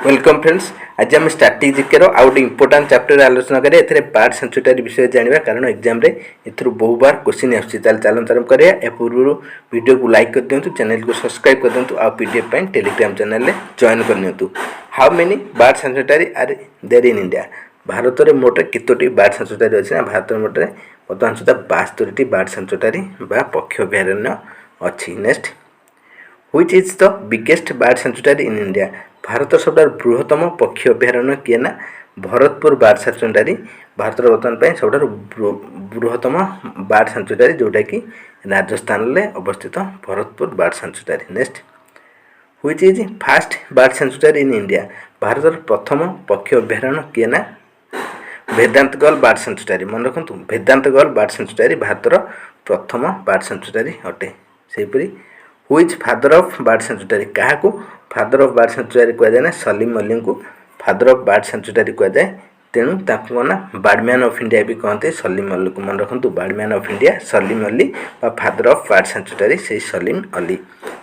Welcome friends. आज आम starting जिकेर आउ गोटे इंपोर्टाट चैप्टर आलोचना करें एथे बर्ड सेंचुरी विषय जानवा कारण एग्जाम रे एथुरु बहु बार क्वेश्चन आछी। चलते आरंभ करिया। ए पूर्व वीडियो को लाइक कर दिंतु, चैनल को सब्सक्राइब कर दिंतु, आ पीडीएफ पे टेलीग्राम चैनल रे जॉइन कर नियंतु। How many bird sanctuary are there in India? Bharat में मोटे केतोटी बर्ड सेंचुरी अच्छी ना? भारत में मोटे बर्तमान सुधा 72टी बर्ड सेंचुरी बा पक्षी अभयारण्य अच्छी। Next, which is the biggest bird sanctuary in India? Bharat सब बृहत्तम पक्षी अभयारण्य किए ना? भरतपुर बर्ड सेंचुरी भारत बर्तमान सब बृहत्तम बर्ड सेंचुरी जोटा कि राजस्थान में अवस्थित Bharatpur bird sanctuary. Next, which is fast bird sanctuary in India? Bharat प्रथम पक्षी अभयारण्य किए ना? Vedanthangal bird sanctuary. मन रखु, वेदांतगल बर्ड सेंचुरी भारत प्रथम बर्ड सेंचुरी अटे। सेहीपरि which father of bird sanctuary? क्या फादर ऑफ बर्ड सेंचुरी कहुए ना? सलीम अली को फादर ऑफ बर्ड सेंचुरी कहुए। तेणु ना बर्डमैन ऑफ इंडिया भी कहते सलीम अली को। मन रखु, Birdman of India Salim Ali बा फादर ऑफ बर्ड सेंचुरी से सलीम अली।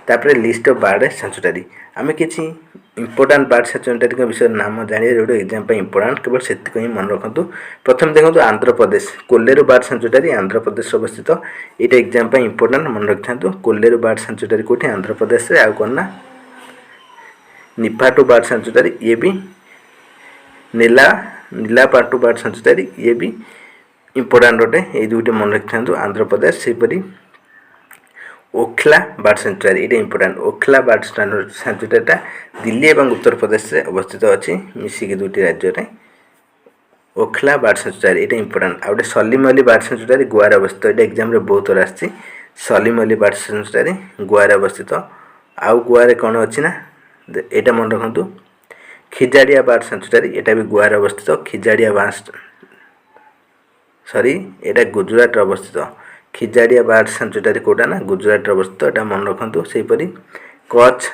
तापर लिस्ट ऑफ बर्ड सेंचुरी आम किसी इंपोर्टाट बर्ड सेंचुरी विषय नाम जानिए जो एग्जाम इंपोर्टाट केवल से मन रखु। प्रथम देखो आंध्र प्रदेश कोल्लेरू बर्ड सेंचुरी आंध्र प्रदेश अवस्थित। यहाँ एग्जाम इंपोर्टाट मन रखि था। कोल्लेरू बर्ड सेंचुरी कौटी? आंध्र प्रदेश आउ कौन ना निफाटू बर्ड सेंचुरी, ये भी नीलापाटू बर्ड सेंचुरी, ये भी इंपोर्टाट अटे। ये दुईटे मन रखि था आंध्र प्रदेश। सेहीपरि ओखला बर्ड सेंचुरी ये इंपोर्टाट। ओखला बर्ड सेंचुरीटा दिल्ली और उत्तर प्रदेश में अवस्थित अच्छी मिसिकी दुईटी राज्य में। ओखला बर्ड सेंचुरी ये इंपोर्टाट। आ गए सलीम अली बर्ड सेंचुरी गोवा अवस्थित। ये एग्जाम बहुत थर आसी। सलीम अली बर्ड सेंचुरी गोवा अवस्थित। आउ गोवा कौन अच्छी ना? यहाँ मन रखु खिजाड़िया बर्ड सेंचुरी, यहाँ भी गोवा अवस्थित। खिजाड़िया यहाँ गुजरात अवस्थित। खिजाड़िया बर्ड सेंचुरी कौटा ना? गुजरात अवस्थित। यहाँ मन रखु। सेहीपरि कच्छ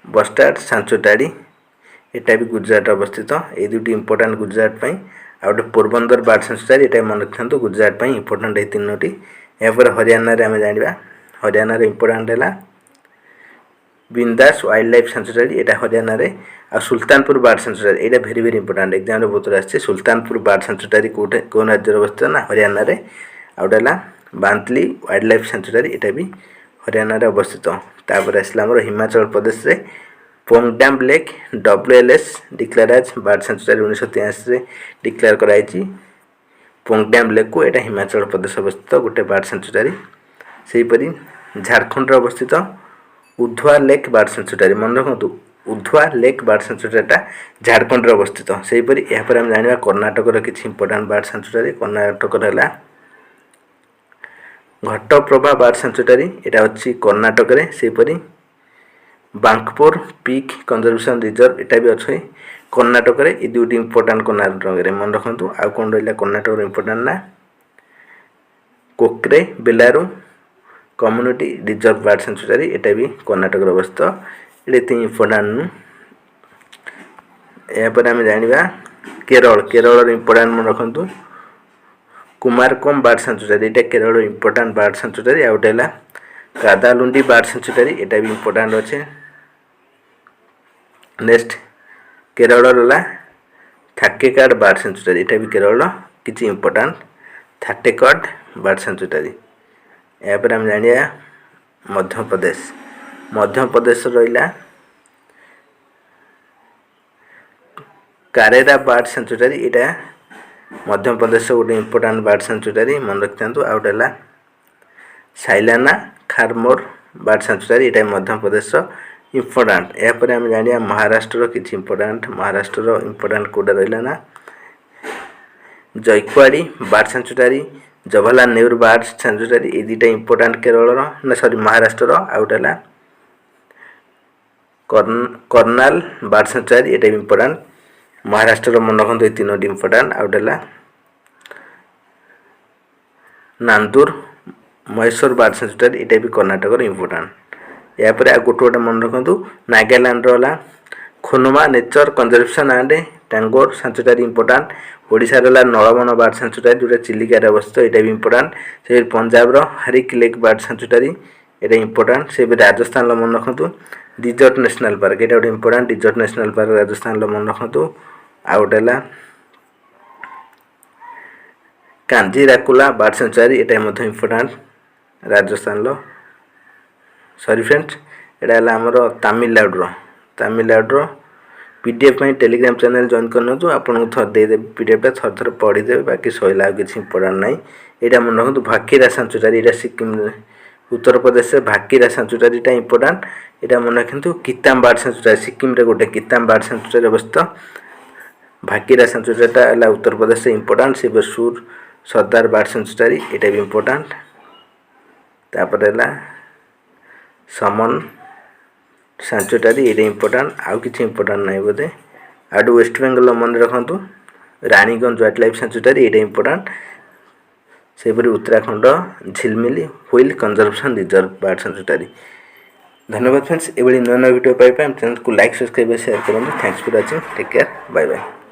बस्टार्ड सेंचुरी यहाँ भी गुजरात अवस्थित। ये दुटी इंपोर्टाट गुजरात आ गए पोरबंदर बर्ड सेंचुरी यहाँ मन रखु गुजरात इंपोर्टाट ये तीनोटी। यापर हरियाणा आम जाना हरियाणा इंपोर्टाट है बिंदास वाइल्ड लाइफ सेंचुरी यहाँ हरियाणा रे। आ सुल्तानपुर बर्ड सेंचुरी यहाँ भेरी भेरी इंपोर्टाट एग्जाम बहुत आसी। सुल्तानपुर बर्ड सेंचुरी कौटे कौन राज्य अवस्थित ना? हरियाणा रे। आ गए बांतली वाइल्ड लाइफ सेंचुरी यहाँ भी हरियाणा रे अवस्थित। तापर आसला हिमाचल प्रदेश रे Pong Dam lake WLS declare as bird sanctuary 1983 declare कराई। पोंगडाम लेक को यहाँ हिमाचल प्रदेश अवस्थित गोटे बर्ड सेंचुरी। सेहीपरि झारखंड अवस्थित उधवा लेक बर्ड सेंचुरी। मन रखु उधवा लेक बर्ड सेंचुरीटा झारखंड अवस्थित। सेहीपरि यहाँ आम जाना कर्णाटक किसी इंपोर्टाट बर्ड सेंचुरी। कर्णाटक है घटप्रभा बर्ड सेंचुरी यहाँ अच्छी कर्णाटक रे। सेहीपरि बांकपुर पीक कंजर्वेशन रिजर्व यहाँ भी अच्छे कर्णाटक रे। ये दुईटी इंपोर्टाट कर्णाटक रे मन रखु। आउ कौन रहा कर्णाटक इंपोर्टाट ना? कोक्रे बेलारू कम्युनिटी रिजर्व बर्ड सेंचुरी यहाँ भी कर्णाटक अवस्थित। ये इंपोर्टाट नु। यापर आम जाना केरल इंपोर्टाट मन रखु कुमारकोम बर्ड सेंचुरी यहाँ केरल इंपोर्टाट बर्ड सेंचुरी। आ गए कादालुंडी बर्ड सेंचुरी यहाँ भी इंपोर्टाट अच्छे। नेक्स्ट केरल थाकेकाड बर्ड सेंचुरी यहाँ भी केरल किसी इंपोर्टाट थाटेकाड बर्ड सेंचुरी। यापर आम जाना मध्य प्रदेश रहा कारेरा बर्ड सेंचुरी यहाँ मध्य प्रदेश गोटे इंपोर्टाट बर्ड सेंचुरी मन रखि था। आ गए साइलाना खारमोर बर्ड सेंचुरी यहाँ मध्य प्रदेश इंपोर्टाट। यापर आम जाना महाराष्ट्र किसी इंपोर्टाट। महाराष्ट्र इंपोर्टाट कौटा रहा ना? Jayakwadi bird sanctuary Jawaharlal Nehru bird sanctuary ये दुटा इंपोर्टाट केरल ना सॉरी महाराष्ट्र। आ गए कर्नाल बर्ड सेंचुरी यहाँ भी इंपोर्टाट महाराष्ट्र मन रखु। ये तीनोटी इंपोर्टाट। आ गए नांदूर मैसूर बर्ड सेंचुरी यहाँ भी कर्णाटक इंपोर्टाट। यापर आ गोटे मन रखु नागालैंड रहा खोनुमा नेचर कंजर्वेशन एंड टांगोर सेंचुरी इंपोर्टाट। ओडिशा रहा नलबन बर्ड सेंचुरी जोटा चिलिकार अवस्थित यहाँ भी इंपोर्टाट। से पंजाब हारिक लेक बर्ड सेंचुरी এটা ইম্পর্ଟାଣ୍ଟ ସେ ବି ରାଜସ୍ଥାନର ମନେ ରଖନ୍ତୁ ଡିଜର୍ଟ ନ୍ୟାସନାଲ୍ ପାର୍କ ଏଇଟା ଗୋଟେ ଇମ୍ପର୍ଟାଣ୍ଟ ଡିଜର୍ଟ ନ୍ୟାସନାଲ୍ ପାର୍କ ରାଜସ୍ଥାନର ମନେ ରଖନ୍ତୁ ଆଉ ଗୋଟେ ହେଲା କାଞ୍ଜିରାକୁଲା ବାର୍ଡ ସାଙ୍ଚୁଆରୀ ଏଇଟା ମଧ୍ୟ ଇମ୍ପର୍ଟାଣ୍ଟ ରାଜସ୍ଥାନର ସରି ଫ୍ରେଣ୍ଡସ୍ ଏଇଟା ହେଲା ଆମର ତାମିଲନାଡୁର PDF ପାଇଁ टेलीग्राम चैनल जॉइन करनु आपको थर देदेवी PDF टा थर पढ़ीदेवे बाकी सैला किसी इम्पोर्टाट ना यहाँ मन रखु भाकीरा सांचुटारी यहाँ सिक्किम उत्तर प्रदेश में भाकीरा सांचुटारीटा इम्पोर्टाट यहाँ मन रखु किताम बार्ड सांचुटारी सिक्किम गोटे किताम बार्ड सांचुटारी अवस्थित भाकीरा सांचुटारीटा है उत्तर प्रदेश से इम्पोर्टाट शिवसूर सरदार बार्ड सांचुटारी यहाँ भी इम्पोर्टाट तापर है समन सांचुटारी ये इम्पोर्टाट आउ कि इम्पोर्टाट ना बोधे आउ वेस्ट बेंगल मन रखु रानीगंज वाइल्ड लाइफ सांचुटारी ये इम्पोर्टाट सेपरी Uttarakhand Jhilmil Jheel conservation reserve bird sanctuary. धन्यवाद फ्रेंड्स ये नुआ नुआ वीडियो पाइबा चैनल को लाइक सब्सक्राइब शेयर करूँ। Thanks for watching take care bye bye.